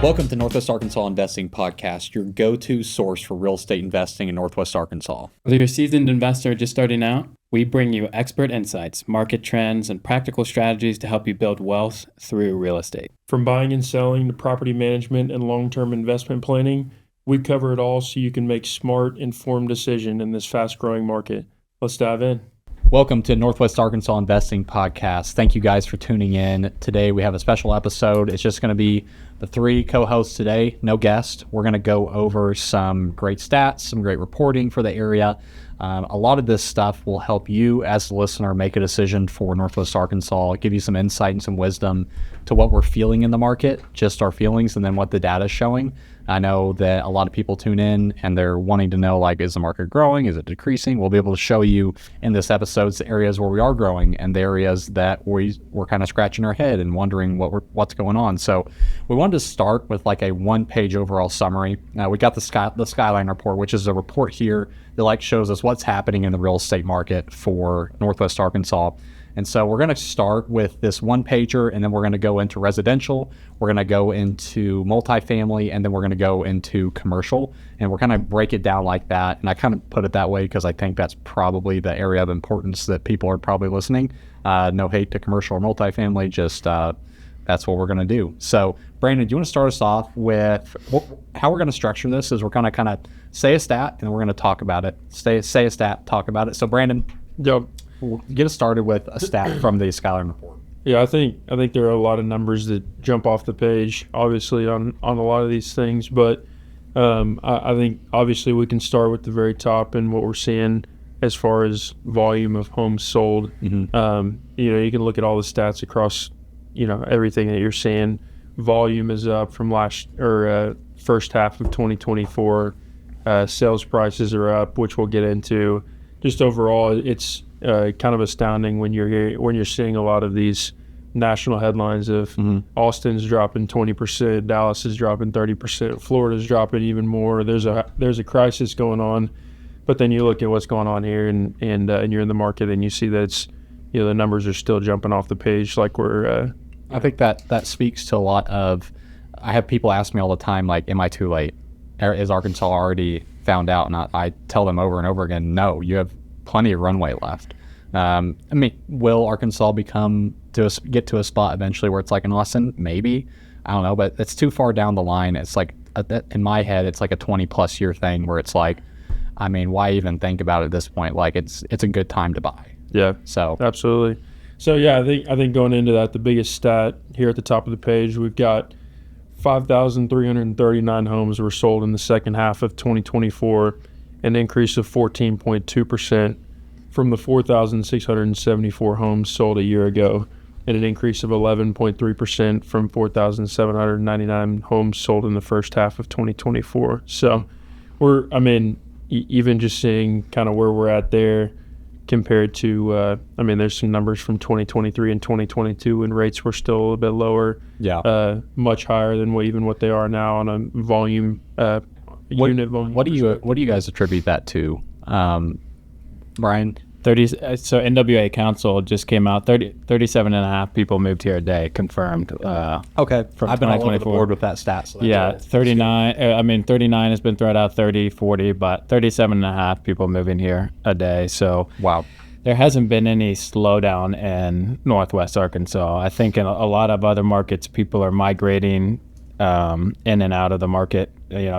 Welcome to Northwest Arkansas Investing Podcast, your go-to source for real estate investing in Northwest Arkansas. Whether you're a seasoned investor just starting out, we bring you expert insights, market trends, and practical strategies to help you build wealth through real estate. From buying and selling to property management and long-term investment planning, we cover it all so you can make smart, informed decisions in this fast-growing market. Let's dive in. Welcome to Northwest Arkansas Investing Podcast. Thank you guys for tuning in. Today we have a special episode. It's just going to be the three co-hosts today, no guest. We're going to go over some great stats, some great reporting for the area. A lot of this stuff will help you as the listener make a decision for Northwest Arkansas, give you some insight and some wisdom to what we're feeling in the market, just our feelings, and then what the data is showing. I know that a lot of people tune in and they're wanting to know, like, is the market growing? Is it decreasing? We'll be able to show you in this episode the areas where we are growing and the areas that we're kind of scratching our head and wondering what's going on. So we wanted to start with like a one-page overall summary. We got the Skyline Report, which is a report here that shows us what's happening in the real estate market for Northwest Arkansas. And so we're going to start with this one pager, and then we're going to go into residential, we're going to go into multifamily, and then we're going to go into commercial, and we're kind of break it down like that. And I kind of put it that way because I think that's probably the area of importance that people are probably listening. No hate to commercial or multifamily, just that's what we're going to do. So Brandon, do you want to start us off with how we're going to structure this? Is we're going to kind of say a stat, and we're going to talk about it. Say a stat, talk about it. So Brandon, Yep. We'll get us started with a stat from the Skyline Report. Yeah, I think there are a lot of numbers that jump off the page, obviously, on a lot of these things. But I think, obviously, we can start with the very top and what we're seeing as far as volume of homes sold. Mm-hmm. You can look at all the stats across, everything that you're seeing. Volume is up from first half of 2024. Sales prices are up, which we'll get into. Just overall, it's kind of astounding when you're seeing a lot of these national headlines of Austin's dropping 20%, Dallas is dropping 30%, Florida's dropping even more. There's a crisis going on, but then you look at what's going on here and you're in the market and you see that it's, the numbers are still jumping off the page like we're. I think that speaks to a lot of. I have people ask me all the time, like, am I too late? Is Arkansas already found out? And I tell them over and over again, no, you have plenty of runway left. Will Arkansas get to a spot eventually where it's like an Austin? Maybe. I don't know, but it's too far down the line. It's like, in my head, it's like a 20-plus year thing where it's like, why even think about it at this point? Like, it's a good time to buy. Yeah. So absolutely. So yeah, I think going into that, the biggest stat here at the top of the page, we've got 5,339 homes were sold in the second half of 2024, an increase of 14.2% from the 4,674 homes sold a year ago, and an increase of 11.3% from 4,799 homes sold in the first half of 2024. So even just seeing kind of where we're at there compared to, there's some numbers from 2023 and 2022 when rates were still a little bit lower, much higher than what they are now on a volume, unit volume. What do you guys attribute that to, Brian? So NWA Council just came out, 37 and a half people moved here a day, confirmed. Okay. From I've been all over the 2024. board with that stat. So yeah, 39. 39 has been thrown out, 30, 40, but 37 and a half people moving here a day. So wow. There hasn't been any slowdown in Northwest Arkansas. I think in a lot of other markets, people are migrating in and out of the market.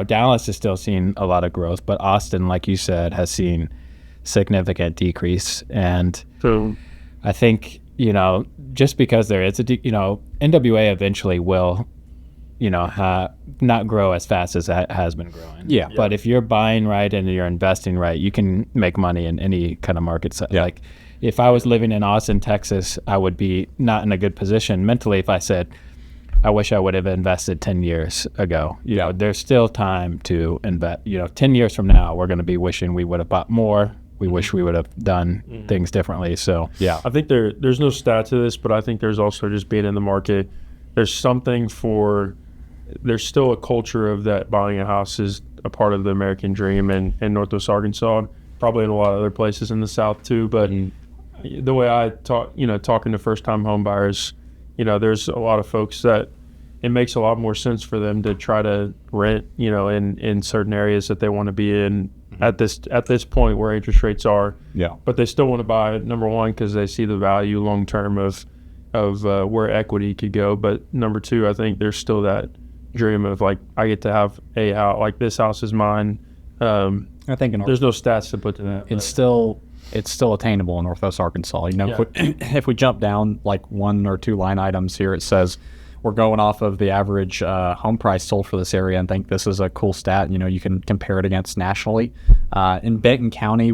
Dallas is still seeing a lot of growth, but Austin, like you said, has seen significant decrease. And so I think, just because there is NWA eventually will, not grow as fast as that has been growing. Yeah. But if you're buying right and you're investing right, you can make money in any kind of market. Yeah. Like if I was living in Austin, Texas, I would be not in a good position mentally if I said, I wish I would have invested 10 years ago. There's still time to invest. 10 years from now, we're going to be wishing we would have bought more. We wish we would have done things differently. So, yeah. I think there's no stat to this, but I think there's also just being in the market. There's still a culture of that buying a house is a part of the American dream in Northwest Arkansas, probably in a lot of other places in the South too. But the way I talk, talking to first-time home buyers, there's a lot of folks that it makes a lot more sense for them to try to rent, in certain areas that they want to be in at this point where interest rates are. Yeah. But they still want to buy it, number one, because they see the value long term of where equity could go. But number two, I think there's still that dream of like, I get to have a house, like this house is mine. I think there's no stats to put to that. It's still attainable in Northwest Arkansas. If we jump down like one or two line items here, it says we're going off of the average home price sold for this area, and think this is a cool stat. You can compare it against nationally. In Benton County,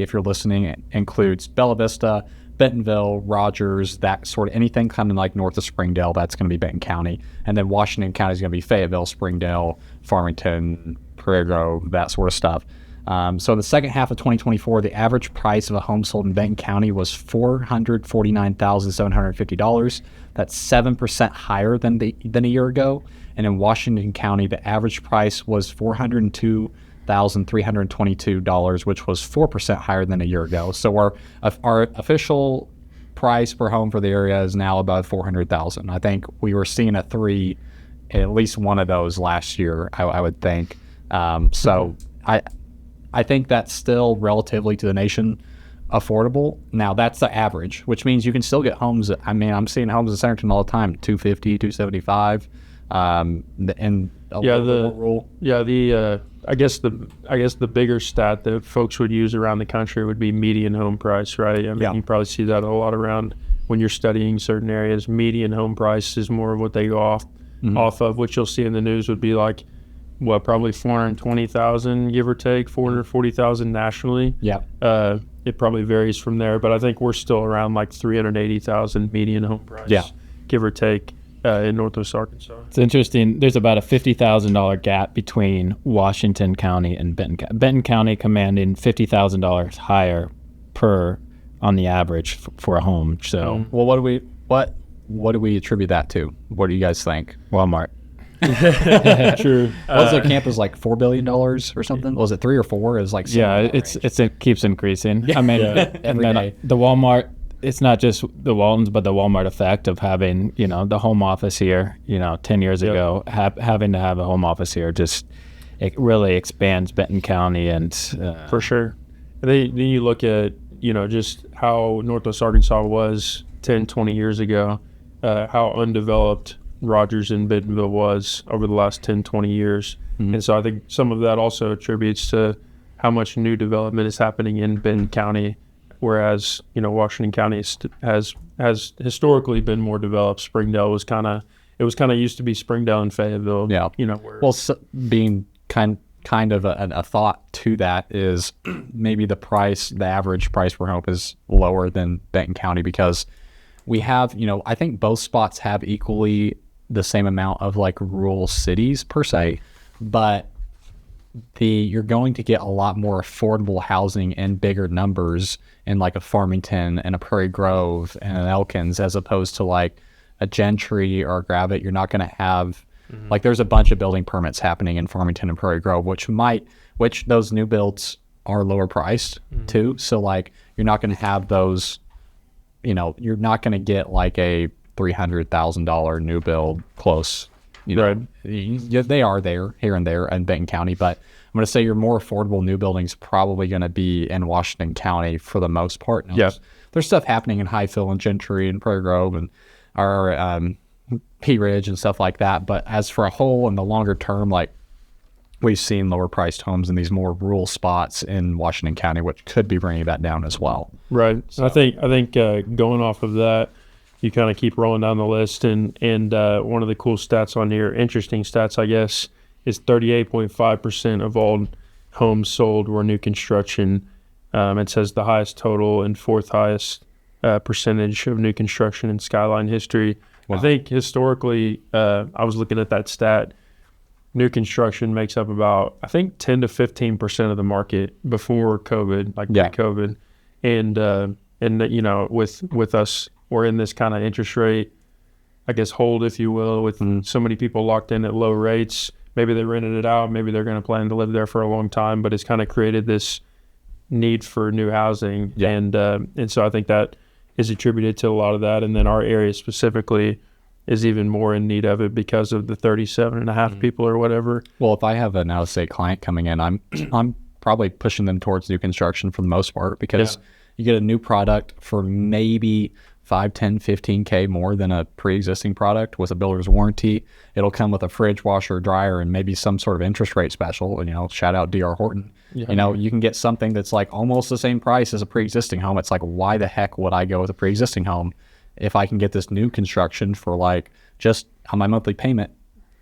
if you're listening, includes Bella Vista, Bentonville, Rogers, that sort of anything coming like north of Springdale, that's going to be Benton County. And then Washington County is going to be Fayetteville, Springdale, Farmington, Prairie Grove, that sort of stuff. So in the second half of 2024, the average price of a home sold in Benton County was $449,750. That's 7% higher than a year ago. And in Washington County, the average price was $402,322, which was 4% higher than a year ago. So our official price per home for the area is now above $400,000. I think we were seeing at least one of those last year, I would think. So I think that's still relatively to the nation affordable. Now that's the average, which means you can still get homes. I'm seeing homes in Centerton all the time, 250, 275. I guess the bigger stat that folks would use around the country would be median home price, right? You probably see that a lot around when you're studying certain areas. Median home price is more of what they go off of. What you'll see in the news would be like, probably 420,000, give or take, 440,000 nationally. Yeah. It probably varies from there, but I think we're still around like 380,000 median home price, give or take, in Northwest Arkansas. It's interesting. There's about a $50,000 gap between Washington County and Benton County. Benton County commanding $50,000 higher per on the average for a home. So, well, what do we attribute that to? What do you guys think? Walmart. True. Was the campus like $4 billion or something? Was it 3 or 4? It was like it keeps increasing. Yeah. I mean, and then the Walmart. It's not just the Waltons, but the Walmart effect of having the home office here. 10 years ago, having to have a home office here it really expands Benton County and for sure. And then you look at just how Northwest Arkansas was 10, 20 years ago, how undeveloped Rogers and Bentonville was over the last 10, 20 years. Mm-hmm. And so I think some of that also attributes to how much new development is happening in Benton County, whereas, Washington County has historically been more developed. Springdale was used to be Springdale and Fayetteville. Yeah. Being kind of a thought to that is maybe the average price per home is lower than Benton County because we have, I think both spots have equally the same amount of like rural cities per se, but you're going to get a lot more affordable housing in bigger numbers in like a Farmington and a Prairie Grove and an Elkins as opposed to like a Gentry or a Gravette. You're not going to have like there's a bunch of building permits happening in Farmington and Prairie Grove, which those new builds are lower priced too. So like you're not going to have those, you're not going to get like a $300,000 new build close. Right. They are there here and there in Benton County, but I'm going to say your more affordable new buildings probably going to be in Washington County for the most part. Now, there's stuff happening in Highfield and Gentry and Prairie Grove and our Pea Ridge and stuff like that. But as for a whole in the longer term, like we've seen lower priced homes in these more rural spots in Washington County, which could be bringing that down as well. Right. So I think going off of that, you kind of keep rolling down the list, and one of the cool stats on here, interesting stats, I guess, is 38.5% of all homes sold were new construction. It says the highest total and fourth highest percentage of new construction in Skyline history. Wow. I think historically, I was looking at that stat, new construction makes up about, I think, 10 to 15% of the market before COVID, like pre-COVID. And with us, we're in this kind of interest rate, I guess, hold, if you will, with so many people locked in at low rates. Maybe they rented it out. Maybe they're going to plan to live there for a long time, but it's kind of created this need for new housing. Yeah. And so I think that is attributed to a lot of that. And then our area specifically, is even more in need of it because of the 37 and a half people or whatever. Well, if I have an out-of-state client coming in, I'm probably pushing them towards new construction for the most part, because you get a new product for maybe 5, 10, 15K more than a pre-existing product with a builder's warranty. It'll come with a fridge, washer, dryer, and maybe some sort of interest rate special. You know, shout out DR Horton. Yeah. You know, you can get something that's like almost the same price as a pre-existing home. It's like, why the heck would I go with a pre-existing home if I can get this new construction for like just on my monthly payment,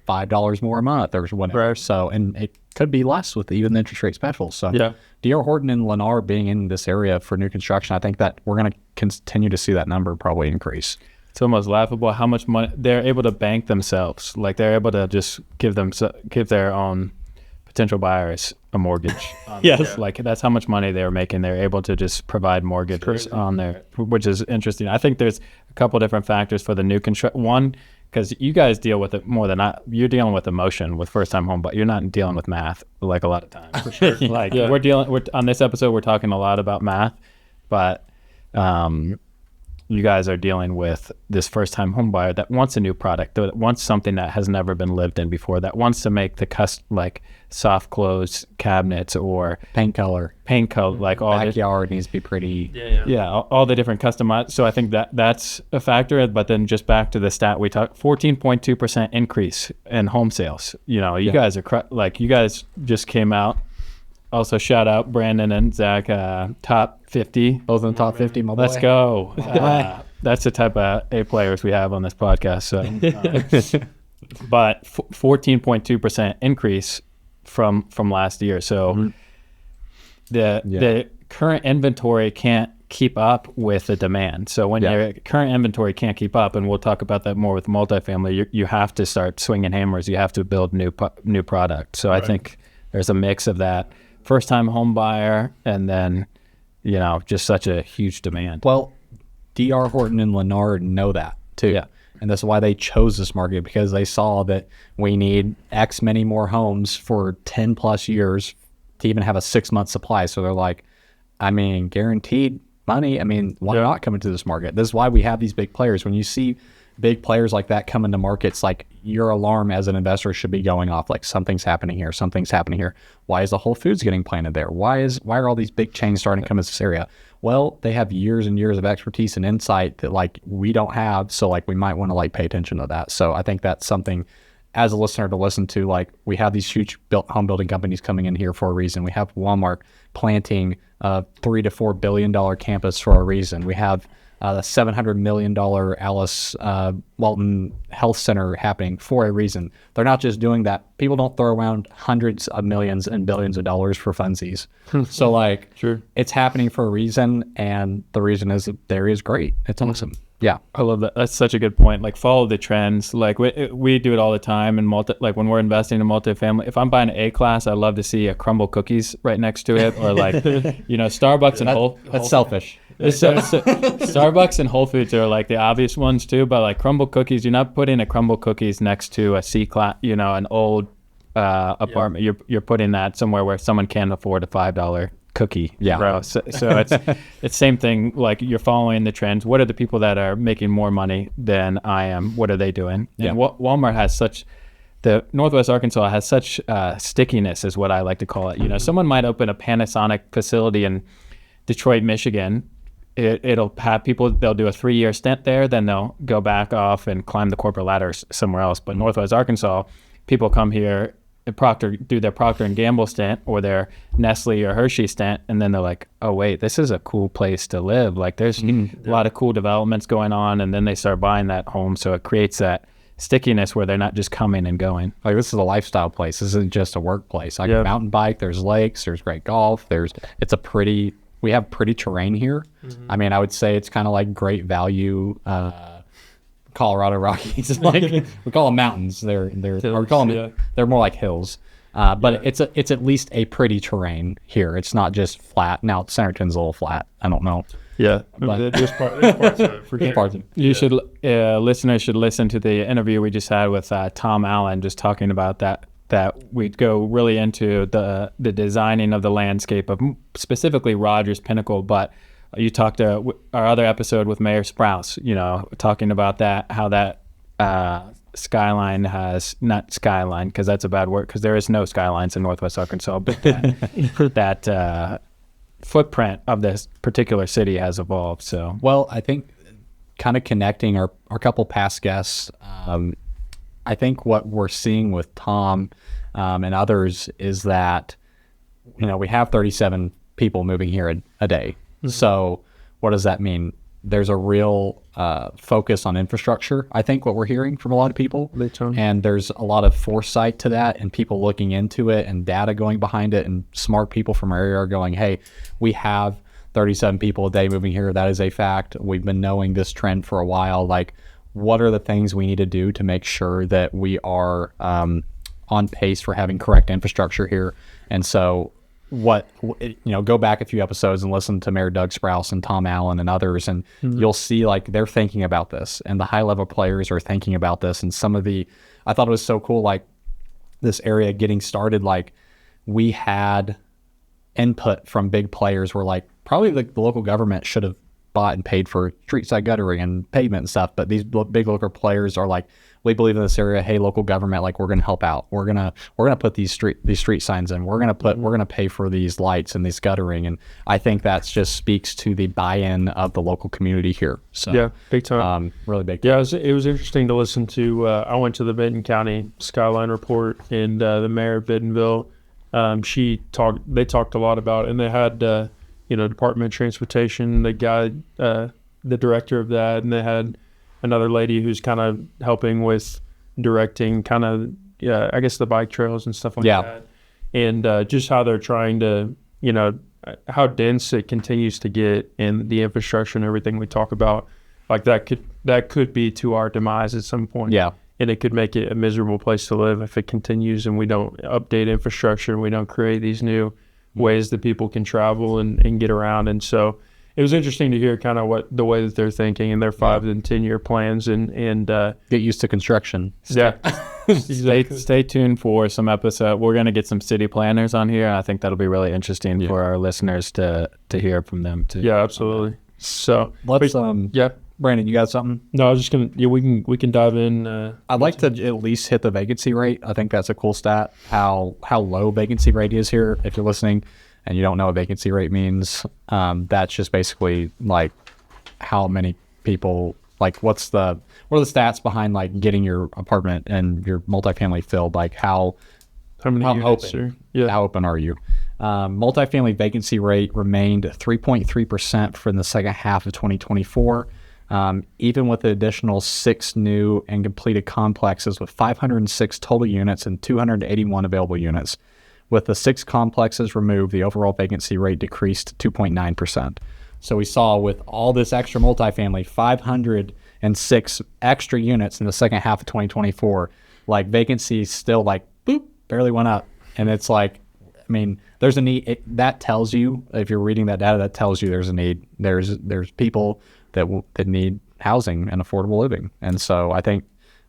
$5 more a month or whatever. Right. So, and it could be less with even the interest rate special. So DR Horton and Lennar being in this area for new construction, I think that we're going to continue to see that number probably increase. It's almost laughable how much money they're able to bank themselves. Like they're able to just give their own potential buyers a mortgage. Yes. Like that's how much money they're making. They're able to just provide mortgages on there, which is interesting. I think there's a couple different factors for the new construction. One, because you guys deal with it more than you're dealing with emotion with first-time home, but you're not dealing with math like a lot of times. For sure. Like we're on this episode, we're talking a lot about math, but you guys are dealing with this first-time home buyer that wants a new product, that wants something that has never been lived in before, that wants to make the like soft close cabinets or paint color, like all backyard needs to be pretty. All the different customized. So I think that's a factor. But then just back to the stat we talked, 14.2% increase in home sales. You know, you guys are you guys just came out. Also, shout out Brandon and Zach, top 50. Both in the top 50, my boy. Let's go. That's the type of A players we have on this podcast. So, but 14.2% increase from last year. So the current inventory can't keep up with the demand. So when your current inventory can't keep up, and we'll talk about that more with multifamily, you have to start swinging hammers. You have to build new product. So I think there's a mix of that. First-time home buyer, and then, you know, just such a huge demand. Well, DR Horton and Lennar know that too. Yeah. And that's why they chose this market, because they saw that we need X many more homes for 10 plus years to even have a 6-month supply. So they're like, I mean, guaranteed money. I mean, why not come into this market? This is why we have these big players. When you see big players like that come into markets, like your alarm as an investor should be going off, like something's happening here, something's happening here. Why is the Whole Foods getting planted there? Why are all these big chains starting to come into this area? Well, they have years and years of expertise and insight that like we don't have. So like we might want to like pay attention to that. So I think that's something as a listener to listen to. Like we have these huge home building companies coming in here for a reason. We have Walmart planting a $3 to $4 billion campus for a reason. We have the $700 million Alice Walton Health Center happening for a reason. They're not just doing that. People don't throw around hundreds of millions and billions of dollars for funsies. So like, it's happening for a reason, and the reason is that there is great. It's awesome. Yeah, I love that. That's such a good point. Like follow the trends. Like we do it all the time. And like when we're investing in multifamily, if I'm buying an A class, I love to see a crumble cookies right next to it, or like you know, Starbucks and that's selfish. So Starbucks and Whole Foods are like the obvious ones too, but like crumble cookies, you're not putting a crumble cookies next to a C class, you know, an old apartment. You're putting that somewhere where someone can afford a $5 cookie. Bro. So it's same thing. Like you're following the trends. What are the people that are making more money than I am? What are they doing? And Walmart has the Northwest Arkansas has such stickiness, is what I like to call it. You know, someone might open a Panasonic facility in Detroit, Michigan. It'll have people, they'll do a 3-year stint there, then they'll go back off and climb the corporate ladder somewhere else. But Northwest Arkansas, people come here, do their Procter & Gamble stint or their Nestle or Hershey stint, and then they're like, oh wait, this is a cool place to live. Like there's a lot of cool developments going on, and then they start buying that home. So it creates that stickiness where they're not just coming and going. Like this is a lifestyle place. This isn't just a workplace. I can mountain bike, there's lakes, there's great golf, we have pretty terrain here. I mean, I would say it's kind of like great value Colorado Rockies. Like we call them mountains. They're more like hills. But it's at least a pretty terrain here. It's not just flat. Now Centerton's a little flat. I don't know. Yeah, but there's parts of it for sure. Listeners should listen to the interview we just had with Tom Allen, just talking about that we'd go really into the designing of the landscape of specifically Rogers Pinnacle. But you talked to our other episode with Mayor Sprouse, you know, talking about that, how that Skyline has, not Skyline, because that's a bad word, because there is no skylines in Northwest Arkansas, but that footprint of this particular city has evolved. So, Well, I think kind of connecting our couple past guests, I think what we're seeing with Tom and others is that, we have 37 people moving here a day. Mm-hmm. So what does that mean? There's a real focus on infrastructure, I think, what we're hearing from a lot of people. And there's a lot of foresight to that and people looking into it and data going behind it, and smart people from our area are going, hey, we have 37 people a day moving here. That is a fact. We've been knowing this trend for a while. Like, what are the things we need to do to make sure that we are on pace for having correct infrastructure here? And so go back a few episodes and listen to Mayor Doug Sprouse and Tom Allen and others, and you'll see like they're thinking about this, and the high level players are thinking about this. And I thought it was so cool, like this area getting started, like we had input from big players where like probably the local government should have bought and paid for street side guttering and pavement and stuff, but these big local players are like, we believe in this area. Hey, local government, like we're going to help out. We're gonna put these street signs in. We're gonna pay for these lights and these guttering. And I think that just speaks to the buy-in of the local community here. So yeah, big time. Really big time. Yeah, it was interesting to listen to. I went to the Benton County Skyline Report, and the mayor of Bentonville, they talked a lot about it, and they had Department of Transportation, the guy, the director of that, and they had another lady who's kind of helping with directing kind of, I guess the bike trails and stuff like that. And just how they're trying to, how dense it continues to get in the infrastructure and everything we talk about. Like that could be to our demise at some point. Yeah. And it could make it a miserable place to live if it continues and we don't update infrastructure and we don't create these new ways that people can travel and get around. And so it was interesting to hear kind of the way that they're thinking and their 5 and 10 year plans and get used to construction. Yeah. Exactly. Stay tuned for some episode. We're going to get some city planners on here. I think that'll be really interesting for our listeners to hear from them too. Yeah, absolutely. So let's Brandon, you got something? No, I was just gonna. Yeah, we can dive in. I'd like to at least hit the vacancy rate. I think that's a cool stat. How low vacancy rate is here. If you're listening and you don't know what vacancy rate means, that's just basically like how many people. Like, what are the stats behind like getting your apartment and your multifamily filled? Like how many units open? How open are you? Multifamily vacancy rate remained 3.3% for the second half of 2024. Even with the additional 6 new and completed complexes with 506 total units and 281 available units. With the 6 complexes removed, the overall vacancy rate decreased to 2.9%. So we saw with all this extra multifamily, 506 extra units in the second half of 2024, like vacancy still like, boop, barely went up. And it's like, I mean, there's a need. That tells you, if you're reading that data, that tells you there's a need. There's people that need housing and affordable living. And so I think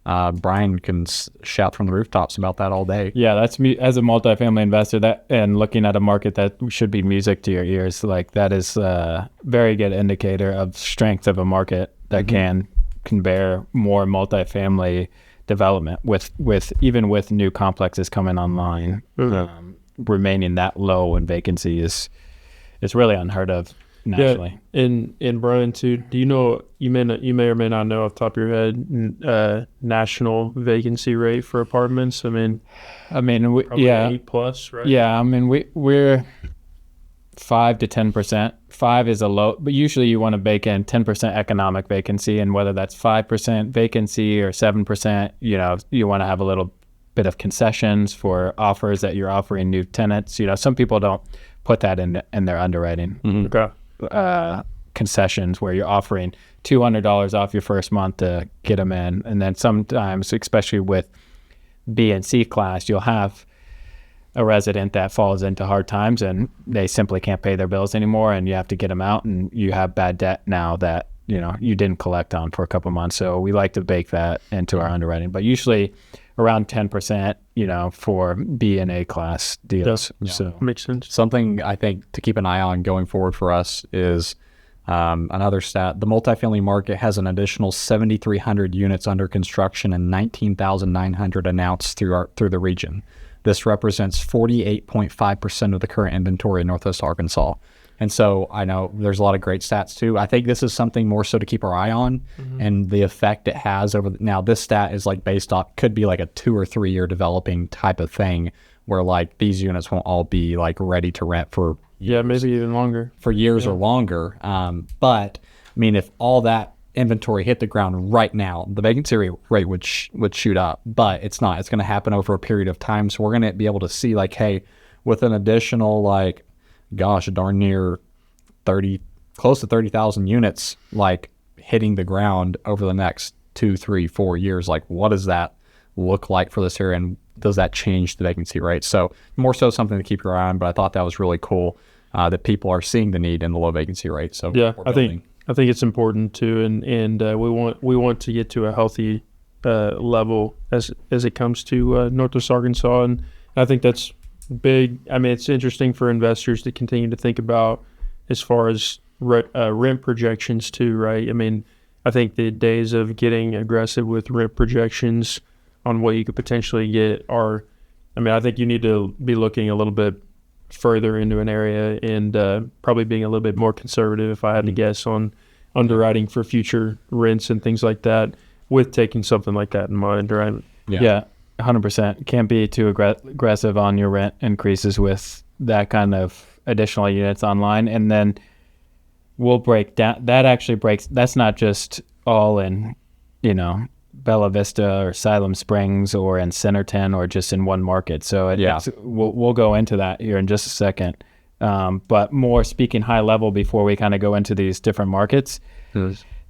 Brian can shout from the rooftops about that all day. Yeah, that's me as a multifamily investor, and looking at a market that should be music to your ears. Like that is a very good indicator of strength of a market that can bear more multifamily development with even with new complexes coming online. Remaining that low in vacancy is really unheard of nationally. Yeah, and Brian too, do you know, you may or may not know off the top of your head, national vacancy rate for apartments? I mean, probably 8 plus, right? Yeah, I mean we're 5 to 10%. 5 is a low, but usually you want to bake in 10% economic vacancy, and whether that's 5% vacancy or 7%, you want to have a little bit of concessions for offers that you're offering new tenants. Some people don't put that in their underwriting. Okay. Concessions where you're offering $200 off your first month to get them in, and then sometimes, especially with B and C class, you'll have a resident that falls into hard times and they simply can't pay their bills anymore, and you have to get them out, and you have bad debt now that you didn't collect on for a couple months. So we like to bake that into our underwriting, but usually around 10%, for B and A class deals. Yeah. So makes sense. Something I think to keep an eye on going forward for us is Another stat, the multifamily market has an additional 7,300 units under construction and 19,900 announced through the region. This represents 48.5% of the current inventory in Northwest Arkansas. And so I know there's a lot of great stats too. I think this is something more so to keep our eye on and the effect it has over. Now this stat is like based off, could be like a 2 or 3 year developing type of thing where like these units won't all be like ready to rent for maybe even longer, for years or longer. But I mean, if all that inventory hit the ground right now, the vacancy rate would shoot up, but it's not. It's going to happen over a period of time. So we're going to be able to see like, hey, with an additional like, gosh, darn near close to 30,000 units like hitting the ground over the next 2, 3, 4 years, like what does that look like for this area, and does that change the vacancy rate? So more so something to keep your eye on, but I thought that was really cool that people are seeing the need in the low vacancy rate. So yeah, I think it's important too, and we want to get to a healthy level as it comes to Northwest Arkansas, and I think that's big. I mean, it's interesting for investors to continue to think about as far as rent projections too, right? I mean, I think the days of getting aggressive with rent projections on what you could potentially get are, I mean, I think you need to be looking a little bit further into an area and probably being a little bit more conservative, if I had to guess, on underwriting for future rents and things like that, with taking something like that in mind, right? Yeah. 100%. Can't be too aggressive on your rent increases with that kind of additional units online. And then we'll break down, that's not just all in, Bella Vista or Siloam Springs or in Centerton or just in one market. So we'll go into that here in just a second. But more speaking high level before we kind of go into these different markets.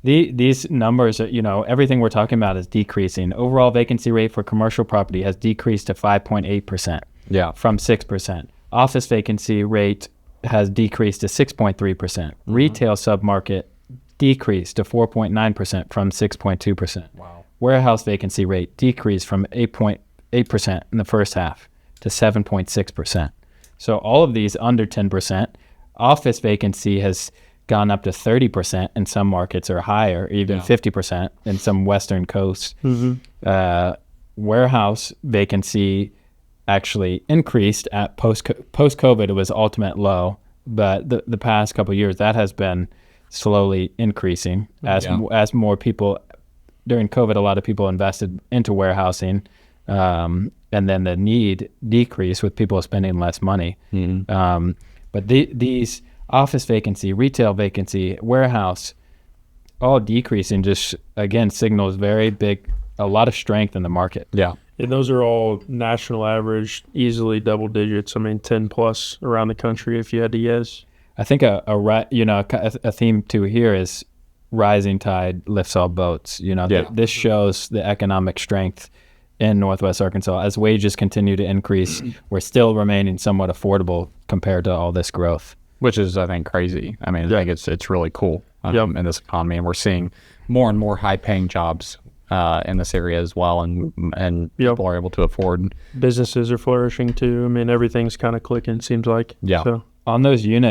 These numbers, everything we're talking about is decreasing. Overall vacancy rate for commercial property has decreased to 5.8%. Yeah. From 6%. Office vacancy rate has decreased to 6.3%. Retail submarket decreased to 4.9% from 6.2%. Wow. Warehouse vacancy rate decreased from 8.8% in the first half to 7.6%. So all of these under 10%. Office vacancy has gone up to 30% in some markets or higher, even 50% in some western coasts. Warehouse vacancy actually increased at post-COVID. It was ultimate low, but the past couple of years that has been slowly increasing as more people. During COVID, a lot of people invested into warehousing, and then the need decreased with people spending less money. But these office vacancy, retail vacancy, warehouse, all decreasing just, again, signals very big, a lot of strength in the market. Yeah. And those are all national average, easily double digits. I mean, 10 plus around the country, if you had to guess. I think a theme to here is rising tide lifts all boats. This shows the economic strength in Northwest Arkansas. As wages continue to increase, we're still remaining somewhat affordable compared to all this growth. Which is, I think, crazy. I mean, I think it's really cool in this economy, and we're seeing more and more high-paying jobs in this area as well, and people are able to afford. Businesses are flourishing too. I mean, everything's kind of clicking, seems like. Yeah. So. On those you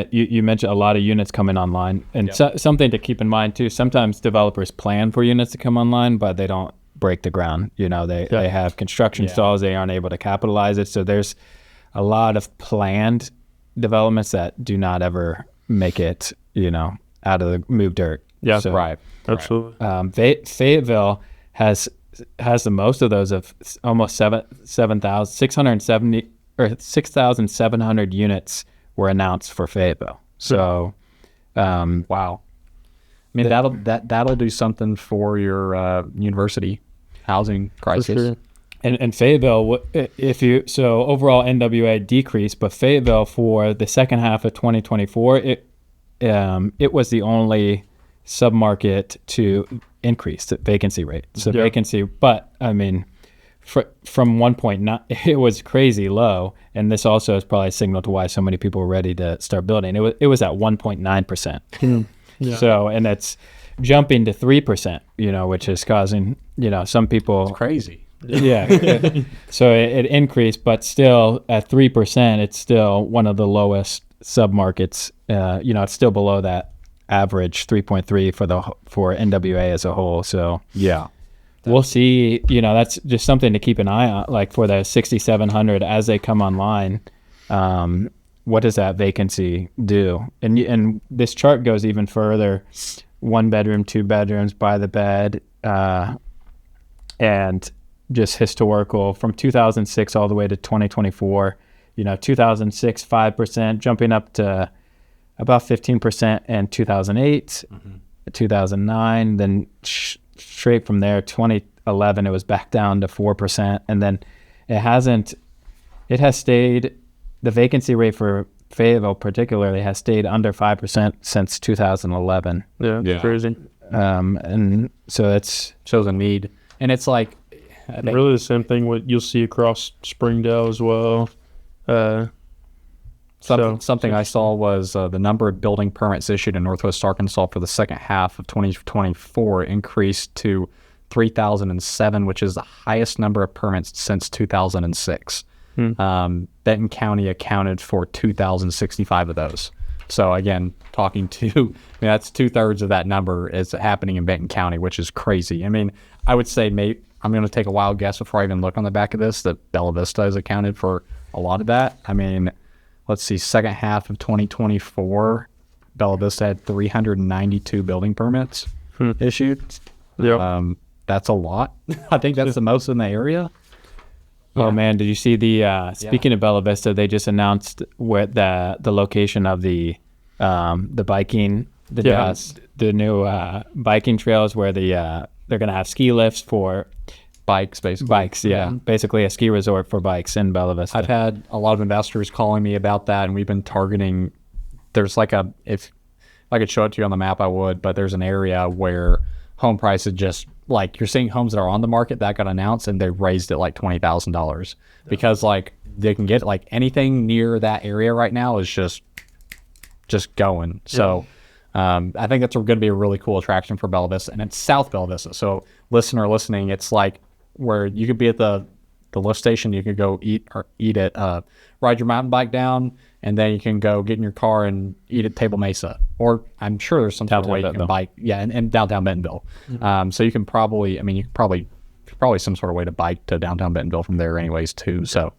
mentioned a lot of units coming online, and something to keep in mind too. Sometimes developers plan for units to come online, but they don't break the ground. They have construction stalls, they aren't able to capitalize it. So there's a lot of planned developments that do not ever make it, out of the move dirt. Yeah, so, right. Absolutely. Fayetteville has the most of those, of almost 7,670 or 6,700 units were announced for Fayetteville. So, wow. I mean, that'll do something for your university housing crisis. Sure. And Fayetteville, so overall NWA decreased, but Fayetteville for the second half of 2024, it was the only submarket to increase the vacancy rate. So vacancy, but I mean, from 1.9, it was crazy low, and this also is probably a signal to why so many people were ready to start building. It was at 1.9%. So, and it's jumping to 3%, which is causing, some people. It's crazy. Yeah. So it increased, but still at 3%, it's still one of the lowest submarkets. It's still below that average 3.3 for NWA as a whole. So Yeah. we'll see. That's just something to keep an eye on. Like for the 6,700 as they come online, what does that vacancy do? And this chart goes even further: 1 bedroom, 2 bedrooms, by the bed, and just historical from 2006 all the way to 2024. 2006 5%, jumping up to about 15% in 2008, 2009, then straight from there 2011 it was back down to 4%, and then it has stayed, the vacancy rate for Fayetteville particularly has stayed under 5% since 2011. It's crazy. And so it shows a need, and it's like really the same thing what you'll see across Springdale as well. Something I saw was the number of building permits issued in Northwest Arkansas for the second half of 2024 increased to 3,007, which is the highest number of permits since 2006. Benton County accounted for 2,065 of those. So again, that's 2/3 of that number is happening in Benton County, which is crazy. I mean, I would say I'm going to take a wild guess before I even look on the back of this that Bella Vista has accounted for a lot of that. I mean, let's see, second half of 2024, Bella Vista had 392 building permits issued. That's a lot. I think that's the most in the area. Oh man, did you see speaking of Bella Vista, they just announced where the location of the biking, the new biking trails where they're going to have ski lifts for bikes, basically. Basically a ski resort for bikes in Bella Vista. I've had a lot of investors calling me about that, and we've been targeting, there's if I could show it to you on the map, I would, but there's an area where home prices just, like, you're seeing homes that are on the market that got announced and they raised it like $20,000 because like they can get like anything near that area right now is just going. So I think that's going to be a really cool attraction for Bella Vista, and it's South Bella Vista. So listener listening, it's like where you could be at the lift station, you could go eat at ride your mountain bike down, and then you can go get in your car and eat at Table Mesa, or I'm sure there's some sort of way you can bike, in downtown Bentonville. So you can probably some sort of way to bike to downtown Bentonville from there anyways too. So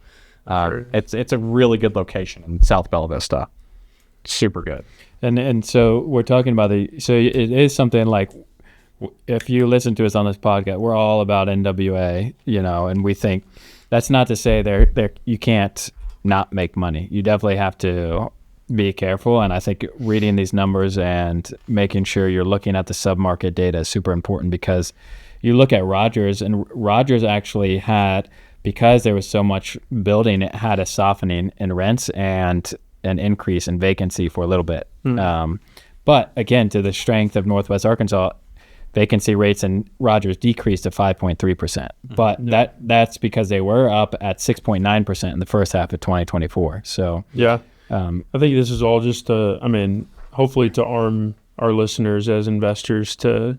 it's a really good location in South Bella Vista. Super good. And so we're talking about so it is something like, if you listen to us on this podcast, we're all about NWA, and we think that's not to say you can't not make money. You definitely have to be careful. And I think reading these numbers and making sure you're looking at the submarket data is super important, because you look at Rogers, and Rogers actually had, because there was so much building, it had a softening in rents and an increase in vacancy for a little bit. But again, to the strength of Northwest Arkansas, vacancy rates in Rogers decreased to 5.3%. But that's because they were up at 6.9% in the first half of 2024. So I think this is all just hopefully to arm our listeners as investors to,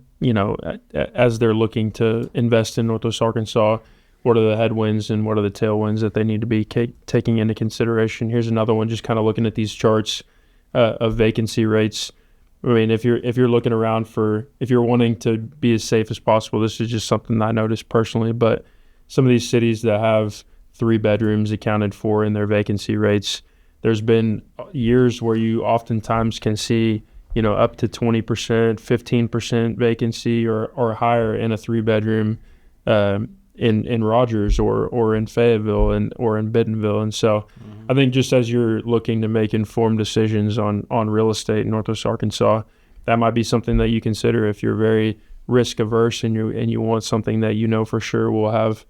as they're looking to invest in Northwest Arkansas, what are the headwinds and what are the tailwinds that they need to be taking into consideration. Here's another one, just kind of looking at these charts of vacancy rates. I mean, if you're looking around if you're wanting to be as safe as possible, this is just something that I noticed personally, but some of these cities that have 3 bedrooms accounted for in their vacancy rates, there's been years where you oftentimes can see, up to 20%, 15% vacancy or higher in a 3-bedroom in Rogers or in Fayetteville or in Bentonville. And so I think just as you're looking to make informed decisions on real estate in Northwest Arkansas, that might be something that you consider. If you're very risk averse and you want something that for sure will have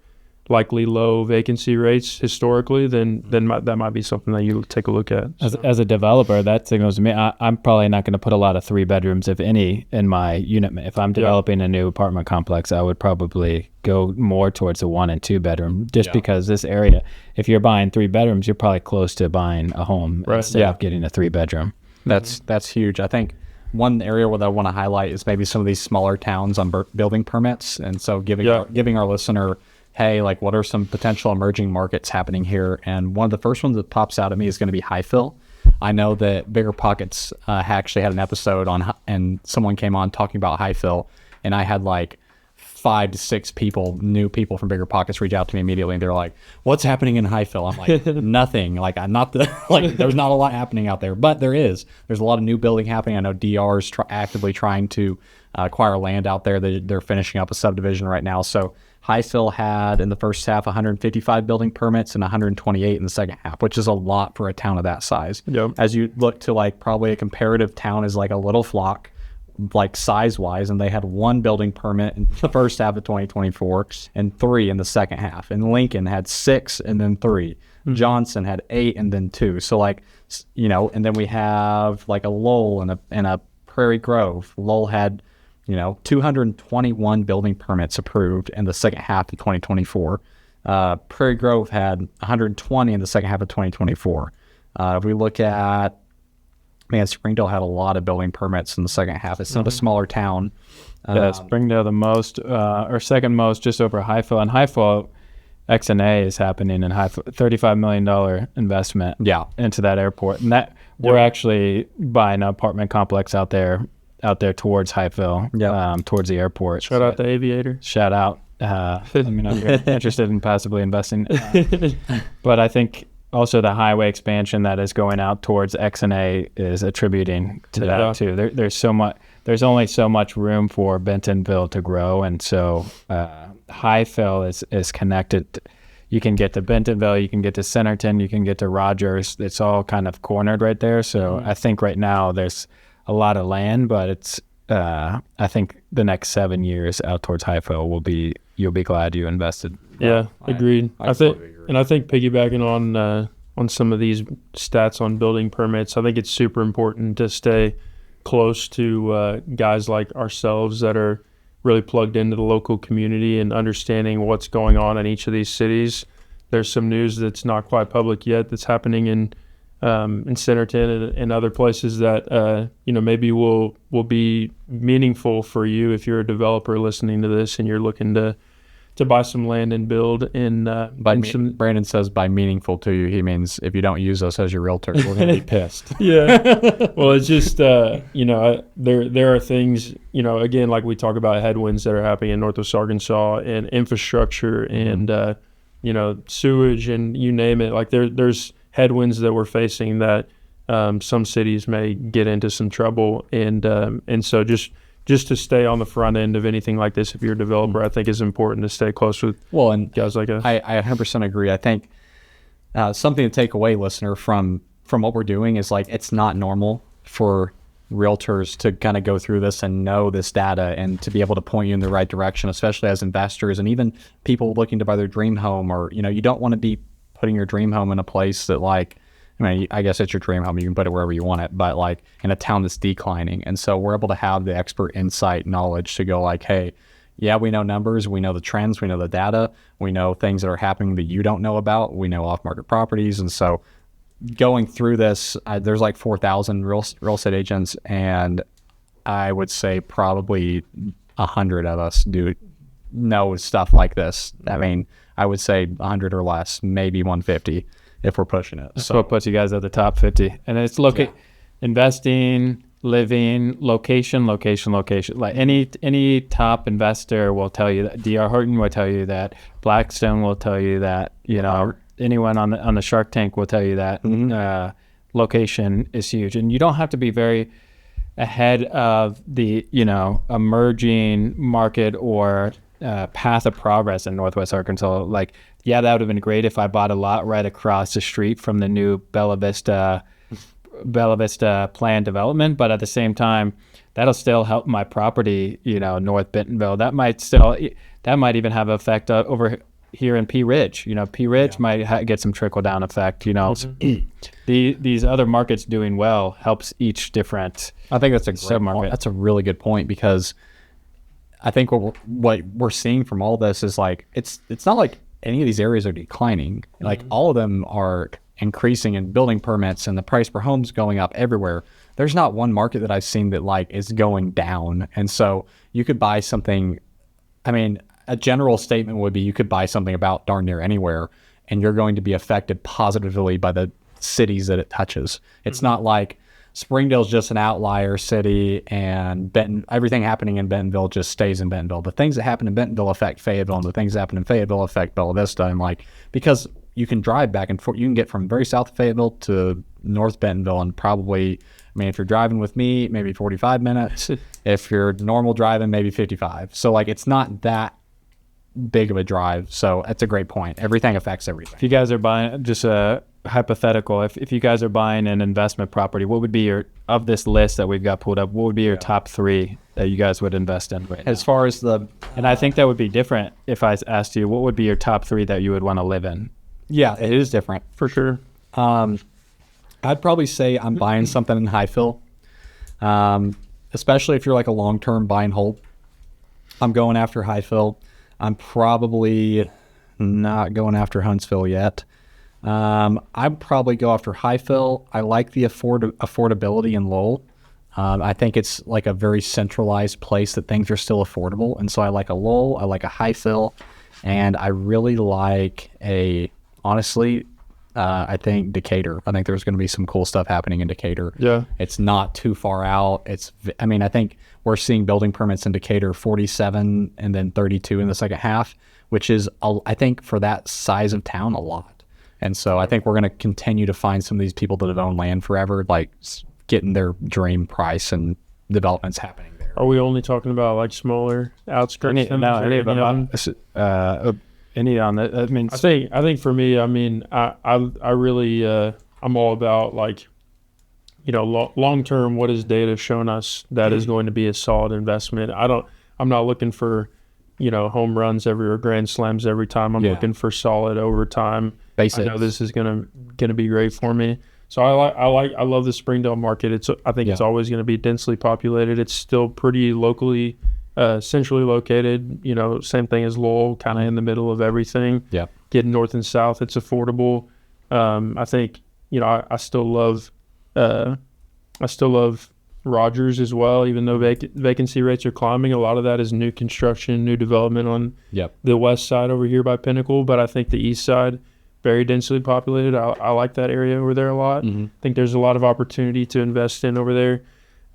likely low vacancy rates historically, then that might be something that you take a look at. As a developer, that signals to me I'm probably not going to put a lot of 3 bedrooms, if any, in my unit. If I'm developing a new apartment complex, I would probably go more towards a 1 and 2 bedroom, just because this area, if you're buying 3 bedrooms, you're probably close to buying a home instead of getting a 3 bedroom. That's huge. I think one area where I want to highlight is maybe some of these smaller towns on building permits, and so giving our listener, hey, like, what are some potential emerging markets happening here? And one of the first ones that pops out at me is going to be Highfill. I know that Bigger Pockets actually had an episode on, and someone came on talking about high fill, and I had like 5 to 6 new people from Bigger Pockets reach out to me immediately, and they're like, "What's happening in high fill?" I'm like, "Nothing. Like, I'm not the like. There's not a lot happening out there, but there is. There's a lot of new building happening. I know DR is actively trying to acquire land out there. They're finishing up a subdivision right now. So high fill had in the first half 155 building permits and 128 in the second half, which is a lot for a town of that size. Yep. As you look to like probably a comparative town is like a Little Flock, like size wise, and they had 1 building permit in the first half of 2024 and 3 in the second half. And Lincoln had 6 and then 3. Mm-hmm. Johnson had 8 and then 2. So like, you know, and then we have like a Lowell and a Prairie Grove. Lowell had, you know, 221 building permits approved in the second half of 2024. Prairie Grove had 120 in the second half of 2024. If we look at, man, Springdale had a lot of building permits in the second half. It's not a smaller town. Yeah, Springdale the most, or second most, just over high fill. And high fill, X&A is happening in high fill, $35 million investment into that airport. And that we're actually buying an apartment complex out there towards high fill, towards the airport. Shout out the Aviator. Shout out. I mean, I'm interested in passively investing. But I think also the highway expansion that is going out towards X&A is attributing to that too. There's only so much room for Bentonville to grow, and so high fill is connected. You can get to Bentonville, you can get to Centerton, you can get to Rogers. It's all kind of cornered right there. So I think right now there's a lot of land, but it's I think the next 7 years out towards high fill you'll be glad you invested. Yeah, agreed. I think piggybacking on some of these stats on building permits, I think it's super important to stay close to guys like ourselves that are really plugged into the local community and understanding what's going on in each of these cities. There's some news that's not quite public yet that's happening in Centerton and other places that maybe will be meaningful for you if you're a developer listening to this and you're looking to buy some land and build in Brandon says by meaningful to you, he means if you don't use us as your realtor, we're going to be pissed. Yeah. Well, it's just, there are things, again, like we talk about headwinds that are happening in Northwest Arkansas and infrastructure and, sewage and you name it. Like there's headwinds that we're facing that some cities may get into some trouble. And so just to stay on the front end of anything like this, if you're a developer, I think is important to stay close with guys like us. I 100% agree. I think something to take away, listener, from what we're doing is like it's not normal for realtors to kind of go through this and know this data and to be able to point you in the right direction, especially as investors and even people looking to buy their dream home. Or, you don't want to be putting your dream home in a place that I guess it's your dream home. You can put it wherever you want it, but like in a town that's declining. And so we're able to have the expert insight knowledge to go like, hey, yeah, we know numbers, we know the trends, we know the data, we know things that are happening that you don't know about, we know off-market properties. And so going through this, there's like 4,000 real estate agents, and I would say probably 100 of us do know stuff like this. I mean, I would say 100 or less, maybe 150. If we're pushing it. So what puts you guys at the top 50. And it's investing, living, location. Like any top investor will tell you that. D.R. Horton will tell you that. Blackstone will tell you that. Anyone on the Shark Tank will tell you that. Location is huge. And you don't have to be very ahead of the, emerging market or path of progress in Northwest Arkansas. Like, yeah, that would have been great if I bought a lot right across the street from the new Bella Vista planned development. But at the same time, that'll still help my property, North Bentonville. That might even have an effect over here in Pea Ridge. Pea Ridge might get some trickle down effect. These other markets doing well helps each different. I think that's a great point. That's a really good point, because I think what we're seeing from all this is like it's not like any of these areas are declining. Like all of them are increasing in building permits, and the price per home's going up everywhere. There's not one market that I've seen that like is going down. And so you could buy something. I mean, a general statement would be you could buy something about darn near anywhere, and you're going to be affected positively by the cities that it touches. It's not like Springdale's just an outlier city and everything happening in Bentonville just stays in Bentonville. The things that happen in Bentonville affect Fayetteville, and the things that happen in Fayetteville affect Bella Vista. And like, because you can drive back and forth, you can get from very south of Fayetteville to North Bentonville and probably, I mean, if you're driving with me, maybe 45 minutes. If you're normal driving, maybe 55. So like, it's not that big of a drive. So that's a great point. Everything affects everything. If you guys are buying, just a hypothetical, if you guys are buying an investment property, what would be of this list that we've got pulled up, what would be your top 3 that you guys would invest in right now? As far as and I think that would be different if I asked you, what would be your top 3 that you would want to live in? Yeah, it is different. For sure. I'd probably say I'm buying something in Highfill, especially if you're like a long-term buy and hold. I'm going after Highfill. I'm probably not going after Huntsville yet. I'd probably go after Highfill. I like the affordability in Lowell. I think it's like a very centralized place that things are still affordable. And so I like a Lowell, I like a Highfill, and I really like I think Decatur. I think there's going to be some cool stuff happening in Decatur. Yeah. It's not too far out. I think we're seeing building permits in Decatur 47 and then 32 in the second half, which is, I think for that size of town, a lot. And so I think we're going to continue to find some of these people that have owned land forever, like getting their dream price and developments happening there. Are we only talking about like smaller outskirts? Any on that? I mean, I think for me, I mean, I really, I'm all about like, long term. What has data shown us that is going to be a solid investment? I'm not looking for, home runs or grand slams every time. I'm looking for solid over time. Basics. I know this is gonna be great for me. So I love the Springdale market. I think it's always going to be densely populated. It's still pretty locally, centrally located. Same thing as Lowell, kind of in the middle of everything. Yeah. Getting north and south, it's affordable. I think I still love Rogers as well. Even though vacancy rates are climbing, a lot of that is new construction, new development on the west side over here by Pinnacle. But I think the east side, very densely populated. I like that area over there a lot. Mm-hmm. I think there's a lot of opportunity to invest in over there.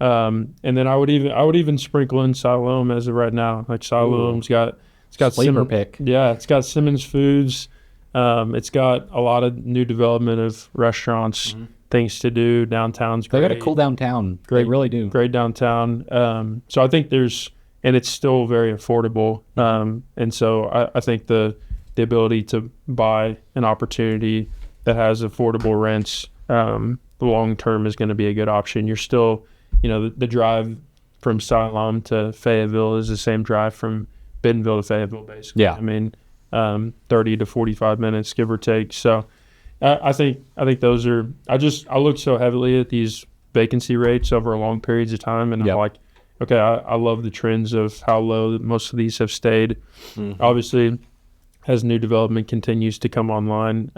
And then I would even sprinkle in Siloam as of right now. Like Siloam's got sleeper pick. Yeah, it's got Simmons Foods. It's got a lot of new development of restaurants, things to do. Downtown's great. They got a cool downtown. They really do. Great downtown. So I think and it's still very affordable. And so I think the ability to buy an opportunity that has affordable rents, the long term is going to be a good option. You're still, the drive from Siloam to Fayetteville is the same drive from Bentonville to Fayetteville, basically. Yeah. I mean, 30 to 45 minutes, give or take. So I think those are, I look so heavily at these vacancy rates over long periods of time, and I'm like, okay, I love the trends of how low most of these have stayed. Mm-hmm. Obviously, as new development continues to come online,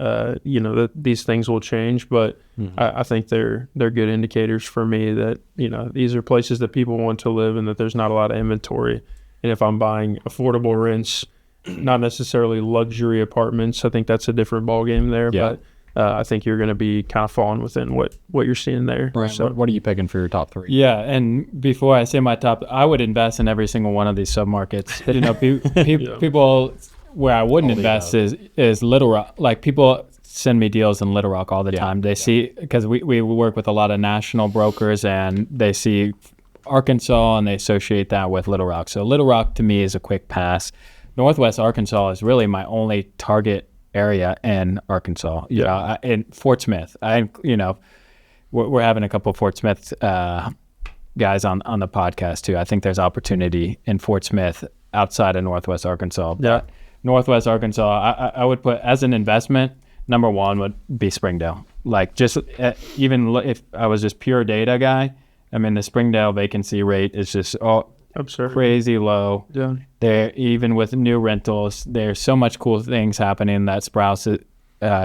these things will change, but I think they're good indicators for me that, these are places that people want to live and that there's not a lot of inventory. And if I'm buying affordable rents, not necessarily luxury apartments, I think that's a different ballgame there. Yeah. But I think you're going to be kind of falling within what you're seeing there. Right. So, what are you picking for your top 3? Yeah, and before I say my top, I would invest in every single one of these submarkets. People where I wouldn't invest is Little Rock. Like, people send me deals in Little Rock all the time. They see, because we work with a lot of national brokers, and they see Arkansas and they associate that with Little Rock. So Little Rock to me is a quick pass. Northwest Arkansas is really my only target area in Arkansas. In Fort Smith, we're having a couple of Fort Smith guys on the podcast too. I think there's opportunity in Fort Smith outside of Northwest Arkansas. Yeah. Northwest Arkansas, I would put as an investment, number one would be Springdale. Like, just even if I was just pure data guy, I mean, the Springdale vacancy rate is just absurd, crazy low. Yeah. There, even with new rentals, there's so much cool things happening that Sprouse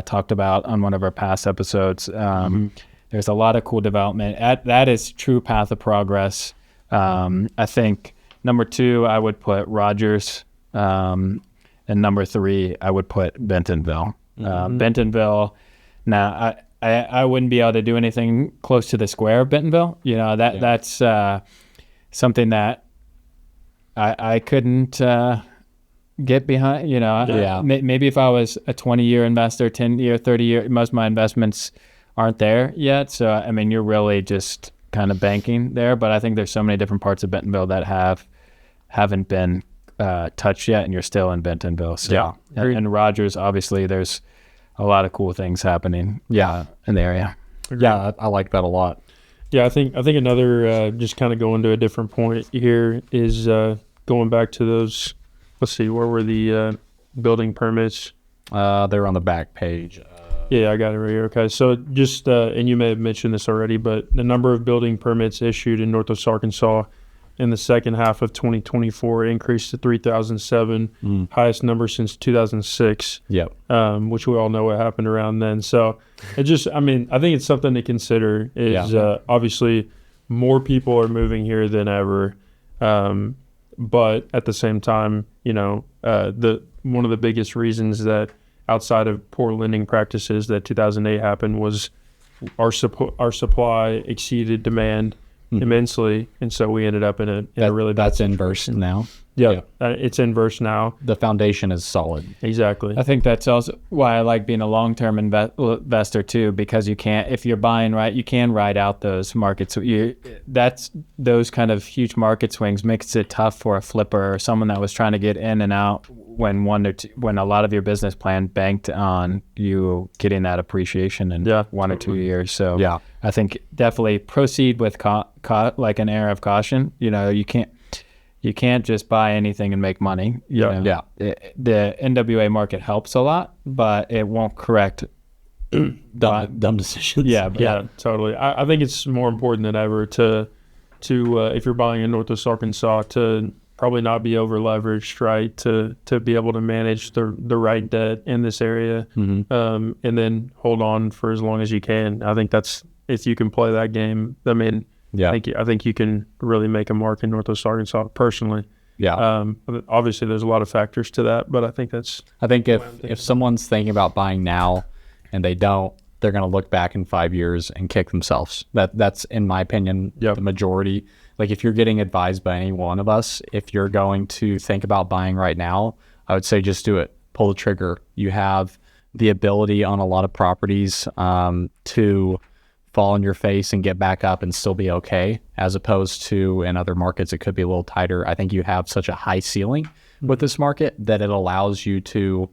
talked about on one of our past episodes. There's a lot of cool development. That is true path of progress. I think number 2, I would put Rogers. And number 3, I would put Bentonville. Bentonville. Now, I wouldn't be able to do anything close to the square of Bentonville. That's something that I couldn't get behind. Maybe if I was a 20-year investor, 10-year, 30-year, most of my investments aren't there yet. So I mean, you're really just kind of banking there. But I think there's so many different parts of Bentonville that haven't been touched yet, and you're still in Bentonville. So, and Rogers, obviously, there's a lot of cool things happening. In the area. Yeah, I like that a lot. Yeah, I think another just kind of going to a different point here is going back to those. Let's see, where were the building permits? They're on the back page. Yeah, I got it right here. Okay, so just and you may have mentioned this already, but the number of building permits issued in Northwest Arkansas in the second half of 2024 increased to 3,007, highest number since 2006. Yep. Which we all know what happened around then. So I think it's something to consider. Is obviously more people are moving here than ever, but at the same time, the one of the biggest reasons that outside of poor lending practices that 2008 happened was our supply exceeded demand immensely, and so we ended up in a really bad that's inverse now. It's inverse now. The foundation is solid. Exactly. I think that's also why I like being a long-term investor too, because if you're buying right, you can ride out those markets. Those kind of huge market swings makes it tough for a flipper or someone that was trying to get in and out when a lot of your business plan banked on you getting that appreciation in 1 or 2 years. So I think definitely proceed with like an air of caution. You can't just buy anything and make money. The NWA market helps a lot, but it won't correct dumb decisions. Yeah, totally. I think it's more important than ever to if you're buying in Northwest Arkansas, to probably not be over leveraged, right? To be able to manage the right debt in this area, and then hold on for as long as you can. I think that's, if you can play that game, I mean, I think you can really make a mark in Northwest Arkansas personally. Obviously there's a lot of factors to that, but I think if someone's thinking about buying now and they don't, they're going to look back in 5 years and kick themselves. That's in my opinion, the majority. Like, if you're getting advised by any one of us, if you're going to think about buying right now, I would say just do it. Pull the trigger. You have the ability on a lot of properties to fall on your face and get back up and still be okay, as opposed to in other markets it could be a little tighter. I think you have such a high ceiling with this market that it allows you to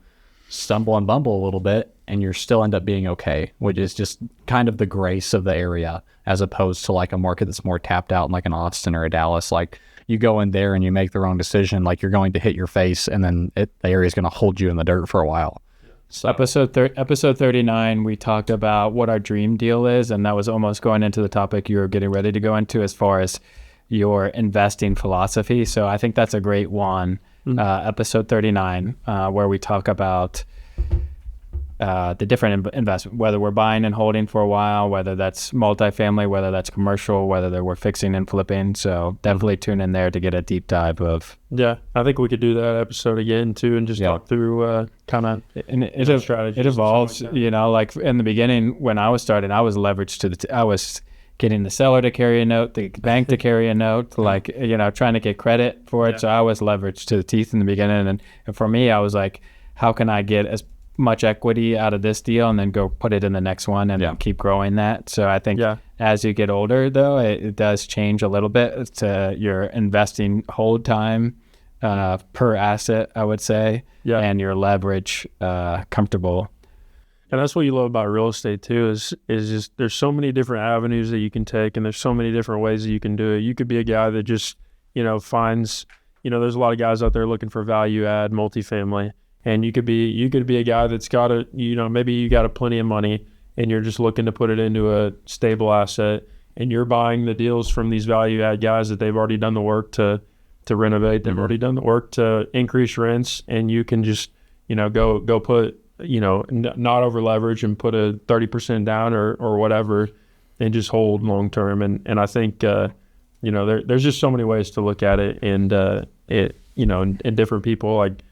stumble and bumble a little bit and you still end up being okay, which is just kind of the grace of the area, as opposed to like a market that's more tapped out, like an Austin or a Dallas. Like, you go in there and you make the wrong decision, like you're going to hit your face, and then the area is going to hold you in the dirt for a while. So episode 39, we talked about what our dream deal is, and that was almost going into the topic you were getting ready to go into as far as your investing philosophy. So I think that's a great one, episode 39, where we talk about the different investment, whether we're buying and holding for a while, whether that's multifamily, whether that's commercial, whether we're fixing and flipping. So definitely tune in there to get a deep dive of. Yeah, I think we could do that episode again too, and just talk through kind of strategies. It evolves, like in the beginning when I was starting, I was leveraged to I was getting the seller to carry a note, the bank to carry a note, trying to get credit for it. Yeah. So I was leveraged to the teeth in the beginning, and for me, I was like, how can I get as much equity out of this deal and then go put it in the next one and keep growing that. So I think as you get older, though, it does change a little bit to your investing hold time per asset, I would say, and your leverage comfortable. And that's what you love about real estate too, is just there's so many different avenues that you can take, and there's so many different ways that you can do it. You could be a guy that just, finds, there's a lot of guys out there looking for value add multifamily. And you could be a guy that's got maybe you got plenty of money and you're just looking to put it into a stable asset, and you're buying the deals from these value add guys that they've already done the work to renovate. They've already done the work to increase rents, and you can just, go put, not over leverage and put a 30% down or whatever, and just hold long term. And I think, there's just so many ways to look at it, and and different people, like,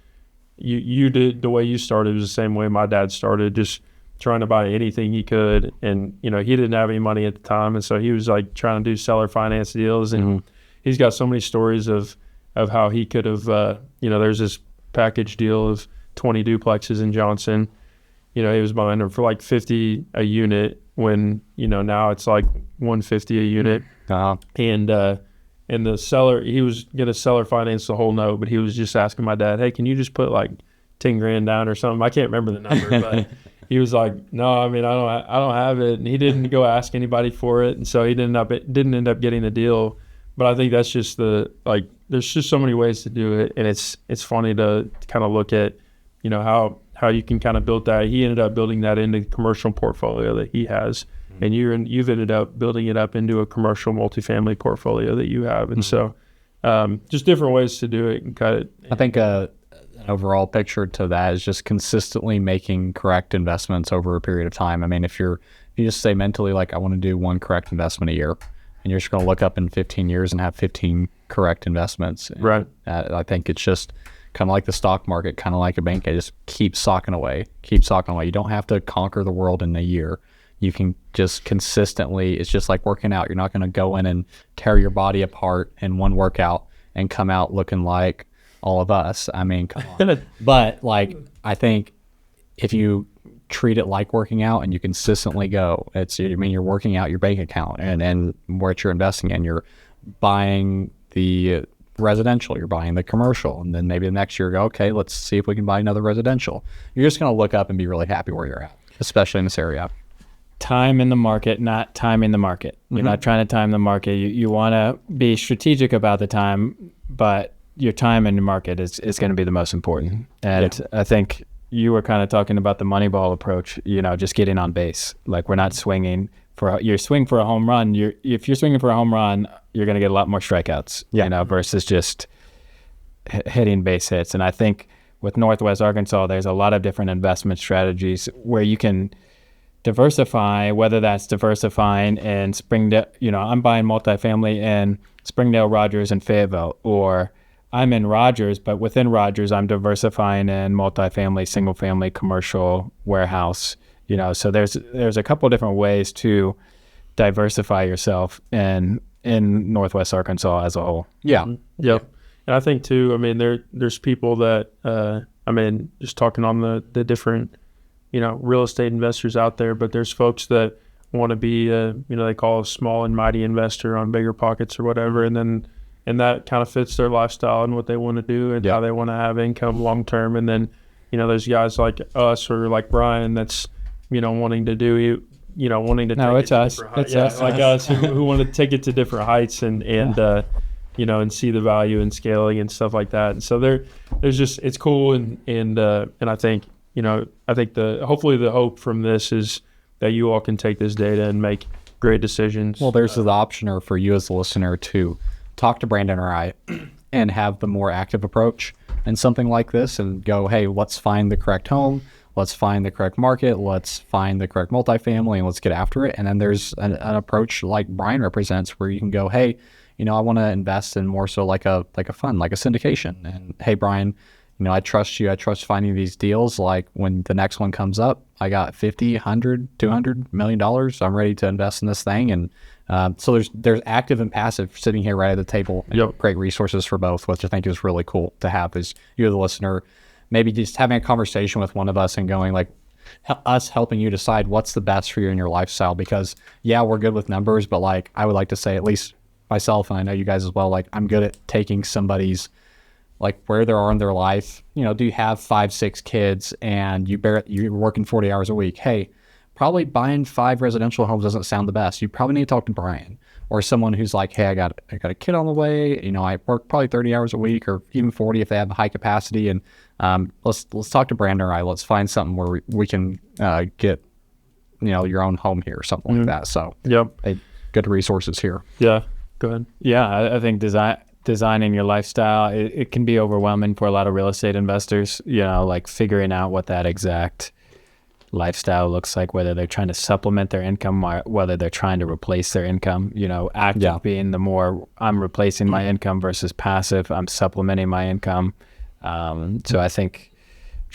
you did the way you started was the same way my dad started, just trying to buy anything he could. And, he didn't have any money at the time. And so he was like trying to do seller finance deals. And he's got so many stories of how he could have, there's this package deal of 20 duplexes in Johnson. He was buying them for like 50 a unit when, now it's like 150 a unit. And the seller, he was going to seller finance the whole note, but he was just asking my dad, hey, can you just put like 10 grand down or something? I can't remember the number, but he was like, no, I mean, I don't have it. And he didn't go ask anybody for it. And so he didn't end up getting the deal. But I think that's just there's just so many ways to do it. And it's funny to kind of look at, how you can kind of build that. He ended up building that into the commercial portfolio that he has. And you've ended up building it up into a commercial multifamily portfolio that you have. And so just different ways to do it and cut it. I think an overall picture to that is just consistently making correct investments over a period of time. I mean, if you just say mentally, like, I want to do one correct investment a year, and you're just going to look up in 15 years and have 15 correct investments. Right. I think it's just kind of like the stock market, kind of like a bank. I just keep socking away. You don't have to conquer the world in a year. You can just consistently, it's just like working out. You're not going to go in and tear your body apart in one workout and come out looking like all of us. I mean, come on. But I think if you treat it like working out and you consistently go, you're working out your bank account and what you're investing in. You're buying the residential, you're buying the commercial, and then maybe the next year go, okay, let's see if we can buy another residential. You're just going to look up and be really happy where you're at, especially in this area. Time in the market, not timing the market. You're not trying to time the market. You want to be strategic about the time, but your time in the market is going to be the most important. And I think you were kind of talking about the Moneyball approach, just getting on base. Like, we're not swinging you swing for a home run. If you're swinging for a home run, you're going to get a lot more strikeouts, versus just hitting base hits. And I think with Northwest Arkansas, there's a lot of different investment strategies where you can diversify, whether that's diversifying in Springdale, I'm buying multifamily in Springdale, Rogers, and Fayetteville, or I'm in Rogers, but within Rogers, I'm diversifying in multifamily, single family, commercial, warehouse, so there's a couple different ways to diversify yourself in Northwest Arkansas as a whole. Yeah. Yep. And I think too, I mean, there's people that, just talking on the different, real estate investors out there, but there's folks that want to be, they call a small and mighty investor on bigger pockets or whatever. And that kind of fits their lifestyle and what they want to do and how they want to have income long-term. And then, there's guys like us or like Brian that's, wanting to do, wanting to no, take it's us. It's us. Like us who want to take it to different heights and and see the value in scaling and stuff like that. And so there's just, it's cool. And I think, hopefully the hope from this is that you all can take this data and make great decisions. Well, there's the option for you as the listener to talk to Brandon or I and have the more active approach in something like this and go, hey, let's find the correct home. Let's find the correct market. Let's find the correct multifamily and let's get after it. And then there's an approach like Brian represents where you can go, hey, I want to invest in more so like a fund, like a syndication. And hey, Brian, I trust you. I trust finding these deals. Like when the next one comes up, I got $50, $100, $200 million. I'm ready to invest in this thing. And so there's active and passive sitting here right at the table. Yep. Great resources for both, which I think is really cool to have as you're the listener. Maybe just having a conversation with one of us and going like us helping you decide what's the best for you in your lifestyle. Because we're good with numbers, but like I would like to say, at least myself, and I know you guys as well, like I'm good at taking somebody's like where they are in their life. Do you have 5-6 kids and you're working 40 hours a week? Hey, probably buying 5 residential homes doesn't sound the best. You probably need to talk to Brian or someone who's like, hey, I got a kid on the way. I work probably 30 hours a week or even 40 if they have high capacity. And let's talk to Brandon or I. Let's find something where we can get your own home here or something like that. So good resources here. Yeah, go ahead. Yeah, I think designing your lifestyle, it can be overwhelming for a lot of real estate investors, like figuring out what that exact lifestyle looks like, whether they're trying to supplement their income or whether they're trying to replace their income. Active being the more I'm replacing my income versus passive, I'm supplementing my income. So I think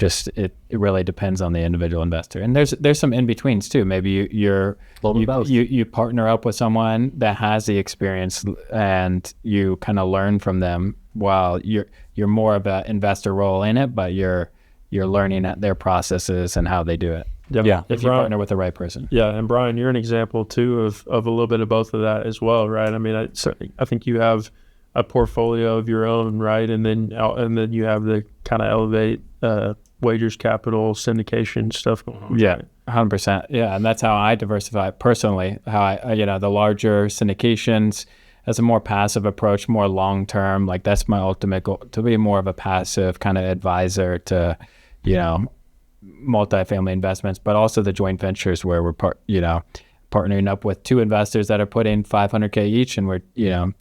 it really depends on the individual investor. And there's some in betweens too. Maybe you partner up with someone that has the experience and you kind of learn from them while you're more of an investor role in it, but you're learning at their processes and how they do it. Yeah. If you partner with the right person. Yeah. And Brian, you're an example too of a little bit of both of that as well, right? I mean, I think you have a portfolio of your own, right? And then you have the kind of Elevate wagers capital syndication stuff going on. Yeah, 100%. Yeah, and that's how I diversify personally. How I the larger syndications as a more passive approach, more long term. Like that's my ultimate goal, to be more of a passive kind of advisor to, multifamily investments, but also the joint ventures where we're partnering up with two investors that are putting $500K each, and we're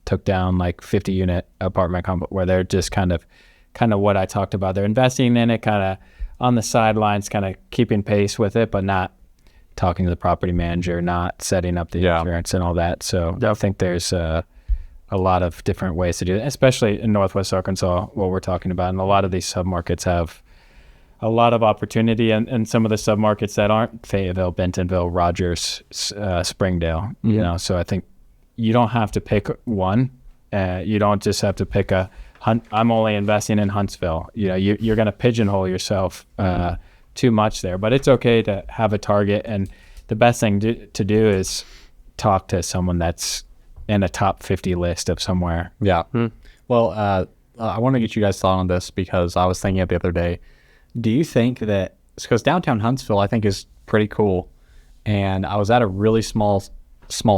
took down like 50 unit apartment complex where they're just kind of what I talked about. They're investing in it, kind of on the sidelines, kind of keeping pace with it, but not talking to the property manager, not setting up the insurance and all that. So I think there's a lot of different ways to do it, especially in Northwest Arkansas, what we're talking about. And a lot of these submarkets have a lot of opportunity, and some of the submarkets that aren't Fayetteville, Bentonville, Rogers, Springdale, so I think you don't have to pick one. You don't just have to pick I'm only investing in Huntsville. You're going to pigeonhole yourself too much there, but it's okay to have a target. And the best thing to do is talk to someone that's in a top 50 list of somewhere. Yeah. Well, I want to get you guys thought on this because I was thinking it the other day. Do you think that, because downtown Huntsville I think is pretty cool, and I was at a really small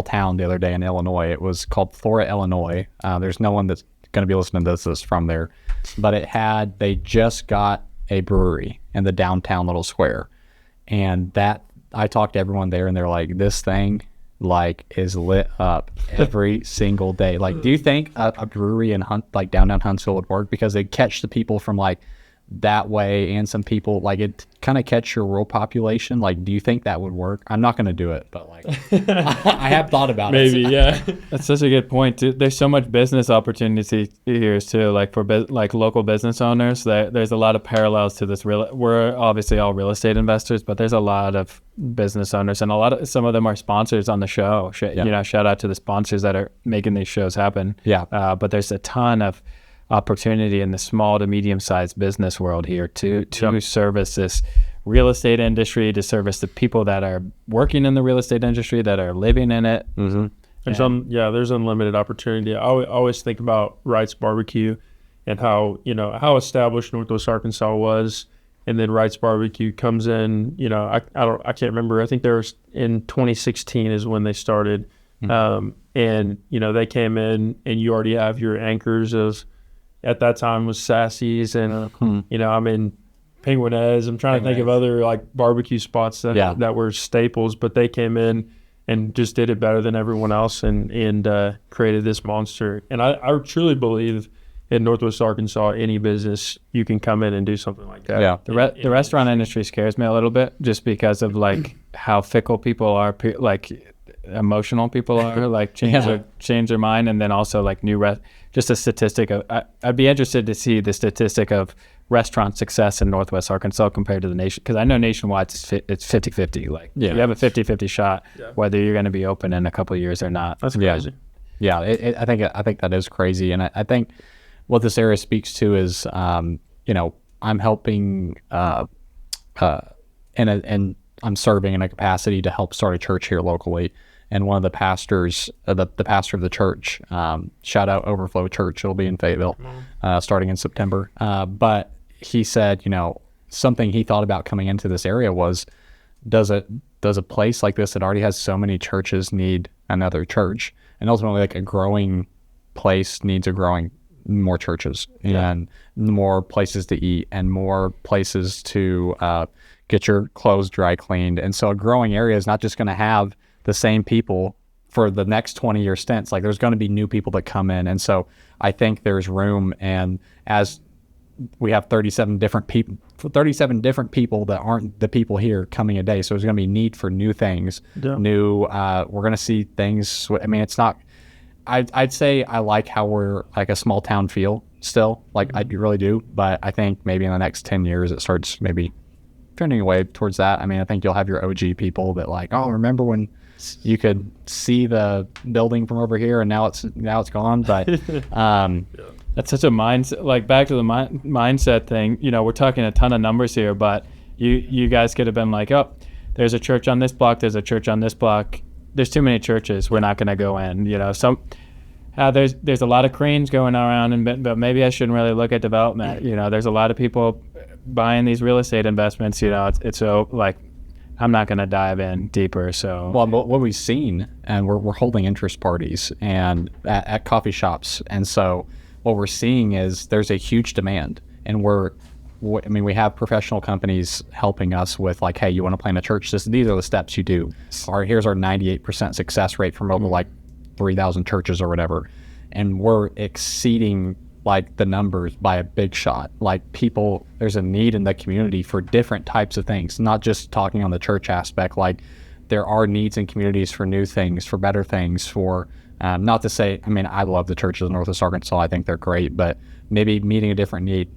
town the other day in Illinois. It was called Flora, Illinois. There's no one that's going to be listening to this from there, but they just got a brewery in the downtown little square, and that I talked to everyone there and they're like, this thing is lit up every single day. Like, do you think a brewery in downtown Huntsville would work? Because they catch the people from that way, and some people it kind of catch your rural population. Do you think that would work? I'm not going to do it, but I have thought about it. Maybe, yeah. That's such a good point too. There's so much business opportunity here too, for local business owners. There's a lot of parallels to this. We're obviously all real estate investors, but there's a lot of business owners, and some of them are sponsors on the show. Shout out to the sponsors that are making these shows happen. Yeah. But there's a ton of opportunity in the small to medium-sized business world here to service this real estate industry, to service the people that are working in the real estate industry, that are living in it. Mm-hmm. There's unlimited opportunity. I always think about Wright's Barbecue and how established Northwest Arkansas was, and then Wright's Barbecue comes in. I can't remember. I think there was in 2016 is when they started, and they came in, and you already have your anchors of. At that time was Sassy's and, I'm in Penguinez. I'm trying to think of other barbecue spots that were staples, but they came in and just did it better than everyone else and created this monster. And I truly believe in Northwest Arkansas, any business, you can come in and do something like that. Yeah. The restaurant industry scares me a little bit just because of how fickle people are, emotional people are, change their mind. And then also just a statistic of, I'd be interested to see the statistic of restaurant success in Northwest Arkansas compared to the nation, because I know nationwide it's 50-50. You have a 50-50 shot whether you're going to be open in a couple of years or not. That's crazy. Yeah. I think that is crazy, and I think what this area speaks to is I'm helping and I'm serving in a capacity to help start a church here locally. And one of the pastors, the pastor of the church, shout out Overflow Church, it'll be in Fayetteville, starting in September. But he said, something he thought about coming into this area was, does a place like this that already has so many churches need another church? And ultimately, a growing place needs more churches and more places to eat and more places to get your clothes dry cleaned. And so a growing area is not just going to have the same people for the next 20-year stints. There's going to be new people that come in. And so I think there's room, and as we have 37 different people that aren't the people here coming a day. So there's going to be need for new things, we're going to see things. I mean, it's not, I'd say I like how we're a small town feel. still. Like, I really do. But I think maybe in the next 10 years, it starts maybe trending away towards that. I mean, I think you'll have your OG people that like, oh, remember when you could see the building from over here and now it's gone. But that's such a mindset, like back to the mindset thing, we're talking a ton of numbers here, but you guys could have been like, oh, there's a church on this block, there's a church on this block, there's too many churches, we're not going to go in. There's a lot of cranes going around, but maybe I shouldn't really look at development. There's a lot of people buying these real estate investments. It's so like, I'm not going to dive in deeper. So, well, what we've seen, and we're holding interest parties and at coffee shops, and so what we're seeing is there's a huge demand, and we have professional companies helping us with like, hey, you want to plan a church? These are the steps you do. Here's our 98% success rate from over like 3,000 churches or whatever, and we're exceeding like the numbers by a big shot. Like there's a need in the community for different types of things, not just talking on the church aspect. Like there are needs in communities for new things, for better things, for not to say, I mean, I love the churches in Northwest Arkansas. I think they're great, but maybe meeting a different need.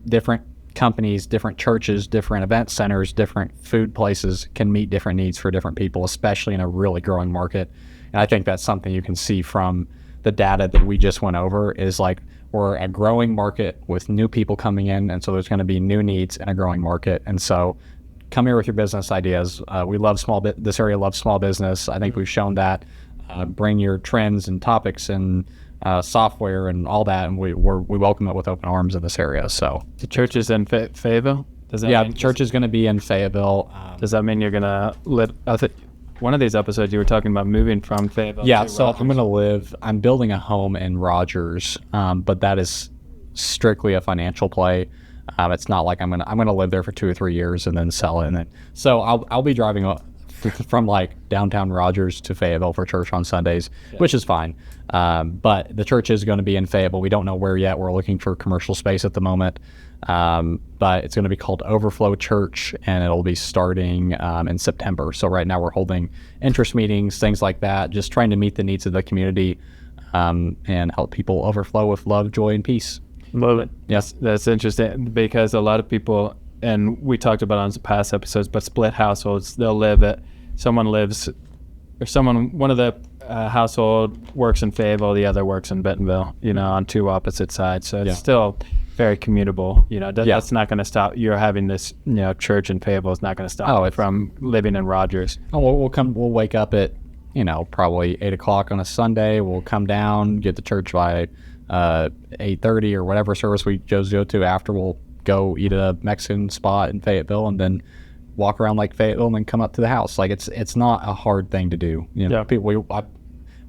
Different companies, different churches, different event centers, different food places can meet different needs for different people, especially in a really growing market. And I think that's something you can see from the data that we just went over is like we're a growing market with new people coming in, and so there's going to be new needs in a growing market. And so come here with your business ideas. We love this area loves small business. I think we've shown that. Bring your trends and topics and software and all that, and we welcome it with open arms in this area. So the church is in Fayetteville? The church is going to be in Fayetteville. Does that mean you're going to live? One of these episodes you were talking about moving from Fayetteville to so Rogers. I'm building a home in Rogers, but that is strictly a financial play. It's not like I'm gonna live there for 2 or 3 years and then sell it. And then so I'll be driving from like downtown Rogers to Fayetteville for church on Sundays, which is fine. But the church is going to be in Fayetteville. We don't know where yet. We're looking for commercial space at the moment. But it's going to be called Overflow Church, and it'll be starting in September. So right now we're holding interest meetings, things like that, just trying to meet the needs of the community and help people overflow with love, joy, and peace. Love it. Yes, that's interesting because a lot of people, and we talked about on past episodes, but split households, they'll live at, one of the household works in Fayetteville, the other works in Bentonville, on two opposite sides. So it's still very commutable. That's not going to stop. You're having this, church in Fayetteville is not going to stop it from living in Rogers. Oh, we'll wake up at, probably 8 o'clock on a Sunday. We'll come down, get to church by 8:30 or whatever service we chose to go to. After, we'll go eat at a Mexican spot in Fayetteville and then walk around like Fayetteville and then come up to the house. Like it's not a hard thing to do. People, we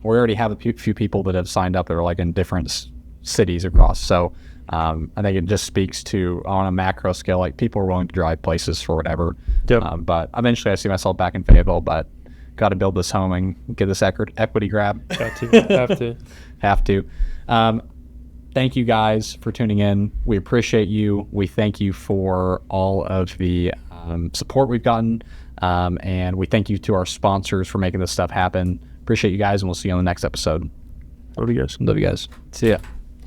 already have a few people that have signed up that are like in different cities across. So I think it just speaks to, on a macro scale, like people are willing to drive places for whatever. But eventually I see myself back in Fayetteville, but got to build this home and get this equity grab. Have to. Thank you guys for tuning in. We appreciate you. We thank you for all of the support we've gotten. And we thank you to our sponsors for making this stuff happen. Appreciate you guys, and we'll see you on the next episode. Love you guys. Love you guys. See ya.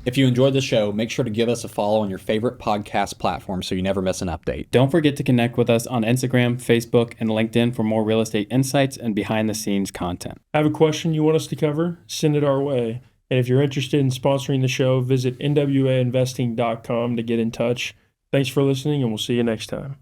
If you enjoyed the show, make sure to give us a follow on your favorite podcast platform so you never miss an update. Don't forget to connect with us on Instagram, Facebook, and LinkedIn for more real estate insights and behind-the-scenes content. Have a question you want us to cover? Send it our way. And if you're interested in sponsoring the show, visit NWAinvesting.com to get in touch. Thanks for listening, and we'll see you next time.